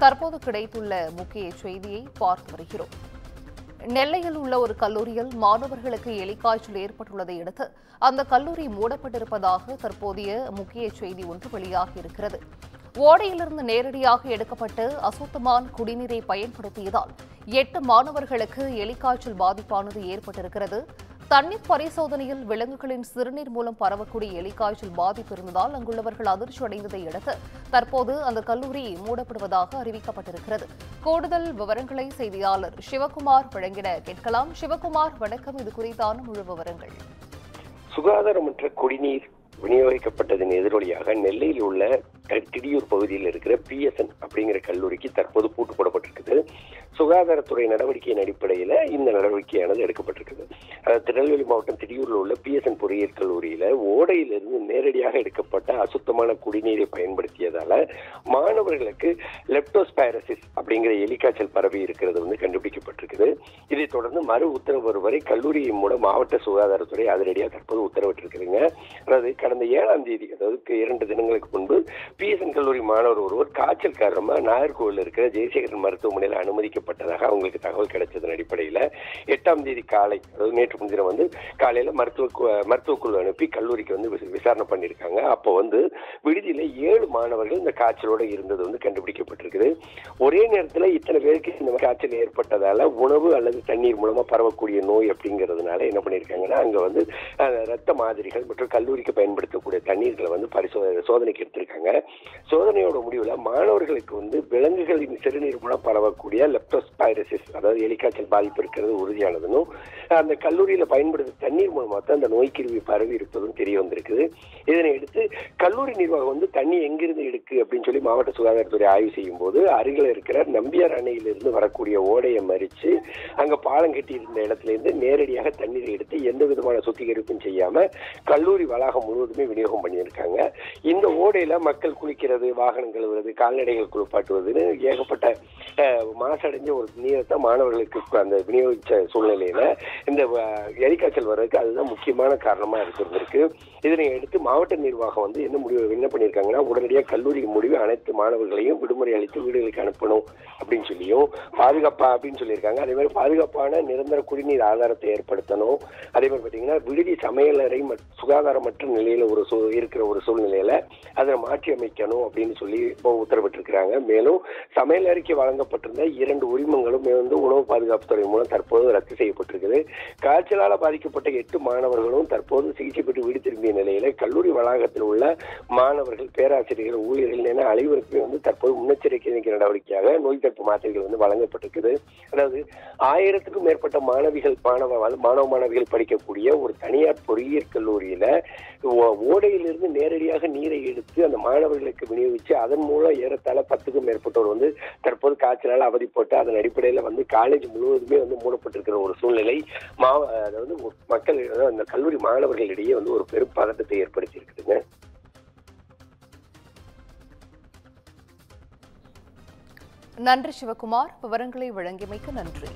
தற்போது கிடைத்துள்ள முக்கிய செய்தியை பார்த்து வருகிறோம். நெல்லையில் உள்ள ஒரு கல்லூரியில் மாணவர்களுக்கு எலிக்காய்ச்சல் ஏற்பட்டுள்ளதை அடுத்து அந்த கல்லூரி மூடப்பட்டிருப்பதாக தற்போதைய முக்கிய செய்தி ஒன்று வெளியாகியிருக்கிறது. ஓடையிலிருந்து நேரடியாக எடுக்கப்பட்டு அசுத்தமான குடிநீரை பயன்படுத்தியதால் 8 மாணவர்களுக்கு எலிக்காய்ச்சல் பாதிப்பானது ஏற்பட்டிருக்கிறது. தண்ணீர் பரிசோதனையில் விலங்குகளின் சிறுநீர் மூலம் பரவக்கூடிய எலிக்காய்ச்சல் பாதிப்பு இருந்ததால் அங்குள்ளவர்கள் அதிர்ச்சி அடைந்ததை அடுத்து தற்போது அந்த கல்லூரி மூடப்படுவதாக அறிவிக்கப்பட்டிருக்கிறது. கூடுதல் விவரங்களை செய்தியாளர் சிவகுமார் வழங்கிட கேட்கலாம். சிவகுமார், வணக்கம். இது குறித்தான முழு விவரங்கள். சுகாதாரமற்ற குடிநீர் விநியோகிக்கப்பட்டதன் எதிரொலியாக நெல்லையில் உள்ள திடியூர் பகுதியில் இருக்கிற PSN அப்படிங்கிற கல்லூரிக்கு தற்போது பூட்டு போடப்பட்டிருக்குது. சுகாதாரத்துறை நடவடிக்கையின் அடிப்படையில் இந்த நடவடிக்கையானது எடுக்கப்பட்டிருக்குது. திருநெல்வேலி மாவட்டம் திடியூரில் உள்ள PSN பொறியியல் கல்லூரியில ஓடையிலிருந்து நேரடியாக எடுக்கப்பட்ட அசுத்தமான குடிநீரை பயன்படுத்தியதால மாணவர்களுக்கு லெப்டோஸ்பைரோசிஸ் அப்படிங்கிற எலிக்காய்ச்சல் பரவி இருக்கிறது கண்டுபிடிக்கப்பட்டிருக்குது. இதைத் தொடர்ந்து மறு உத்தரவு வரும் வரை கல்லூரியை மூட மாவட்ட சுகாதாரத்துறை அதிரடியாக தற்போது உத்தரவிட்டிருக்குதுங்க. அதாவது கடந்த 7ஆம் தேதி, அதாவது 2 தினங்களுக்கு முன்பு PSN கல்லூரி மாணவர் ஒருவர் காய்ச்சல் காரணமா நாகர்கோவில் இருக்கிற ஜெயசேகரன் மருத்துவமனையில் அனுமதிக்கப்பட்டதாக அவங்களுக்கு தகவல் கிடைச்சதன் அடிப்படையில் 8ஆம் தேதி காலை, அதாவது நேற்று முன்தினம் காலையில மருத்துவக்குழு அனுப்பி கல்லூரிக்கு விசாரணை பண்ணியிருக்காங்க. அப்போ விடுதியில 7 மாணவர்கள் இந்த காய்ச்சலோட இருந்தது கண்டுபிடிக்கப்பட்டிருக்குது. ஒரே நேரத்தில் இத்தனை பேருக்கு இந்த காய்ச்சல் ஏற்பட்டதால உணவு அல்லது தண்ணீர் மூலமா பரவக்கூடிய நோய் அப்படிங்கிறதுனால என்ன பண்ணியிருக்காங்கன்னா அங்க ரத்த மாதிரிகள் மற்றும் கல்லூரிக்கு பயன்படுத்தக்கூடிய தண்ணீர்களை சோதனைக்கு எடுத்திருக்காங்க. சோதனையோட முடிவுல மாணவர்களுக்கு விலங்குகளின் சிறுநீர் மூலம் பரவக்கூடிய லெப்டோஸ்பைரோசிஸ், அதாவது எலிக்காய்ச்சல் பாதிப்பு இருக்கிறது உறுதியானதும் அந்த கல்லூரியில பயன்படுத்த தண்ணீர் மூலமா தான் அந்த நோய்க்கிருமி பரவி இருப்பதும் தெரிய வந்திருக்குது. இதனை எடுத்து கல்லூரி நிர்வாகம் தண்ணி எங்கிருந்து எடுக்கு அப்படின்னு சொல்லி மாவட்ட சுகாதாரத்துறை ஆய்வு செய்யும் போது அருகில் இருக்கிற நம்பியார் அணையிலிருந்து வரக்கூடிய ஓடையை மறிச்சு அங்க பாலம் கட்டி இருந்த இடத்துல இருந்து நேரடியாக தண்ணீரை எடுத்து எந்த விதமான சுத்திகரிப்பும் செய்யாம கல்லூரி வளாகம் முழுவதுமே விநியோகம் பண்ணியிருக்காங்க. இந்த ஓடையில மக்கள் குளிக்கிறது, வாகனம் கழுவுறது, கால்நடைகள் குளிப்பாட்டுவதுன்னு ஏகப்பட்ட மாசடைஞ்ச ஒரு நீரத்தை மாணவர்களுக்கு அந்த விநியோகிச்ச சூழ்நிலையில இந்த எலிக்காய்ச்சல் வர்றதுக்கு அதுதான் முக்கியமான காரணமா இருந்திருக்கு. இதனை எடுத்து மாவட்ட நிர்வாகம் என்ன பண்ணியிருக்காங்கன்னா உடனடியாக கல்லூரி முடிவு அனைத்து மாணவர்களையும் விடுமுறை அளித்து வீடுகளுக்கு அனுப்பணும் அப்படின்னு சொல்லியும் பாதுகாப்பா அப்படின்னு சொல்லியிருக்காங்க. அதே மாதிரி பாதுகாப்பான நிரந்தர குடிநீர் ஆதாரத்தை ஏற்படுத்தணும். அதே மாதிரி பார்த்தீங்கன்னா விடுதி சமையலறை சுகாதாரமற்ற நிலையில இருக்கிற ஒரு சூழ்நிலையில அதை மாற்றி அமைக்கணும் அப்படின்னு சொல்லி இப்போ உத்தரவிட்டிருக்கிறாங்க. மேலும் சமையலறைக்கு வழங்கப்பட்டிருந்த 2 உரிமங்களும் உணவு பாதுகாப்புத்துறை மூலம் தற்போது ரத்து செய்யப்பட்டிருக்குது. காய்ச்சலால பாதிக்கப்பட்ட 8 மாணவர்களும் தற்போது சிகிச்சை பெற்று வீடு திரும்பிய நிலையில கல்லூரி வளாகத்தில் உள்ள மாணவர்கள், பேராசிரியர்கள், ஊழியர்கள் என அனைவருக்குமே தற்போது முன்னெச்சரிக்கை நடவடிக்கையாக நோய் தடுப்பு மாத்திரைகள் வழங்கப்பட்டிருக்குது. அதாவது 1000க்கும் மேற்பட்ட மாணவ மாணவிகள் படிக்கக்கூடிய ஒரு தனியார் பொறியியல் கல்லூரியில ஓடையிலிருந்து நேரடியாக நீரை எடுத்து அந்த மாணவர்களுக்கு விநியோகிச்சு அதன் மூலம் ஏறத்தாழ 10க்கும் மேற்பட்டோர் தற்போது காய்ச்சலால் அவதிப்பட்டு அதன் அடிப்படையில் காலேஜ் முழுவதுமே மூடப்பட்டிருக்கிற ஒரு சூழ்நிலை அதாவது மக்கள், அந்த கல்லூரி மாணவர்களிடையே ஒரு பெரும் பதட்டத்தை ஏற்படுத்தி இருக்குதுங்க. நன்றி சிவகுமார், விவரங்களை வழங்கியமைக்கு நன்றி.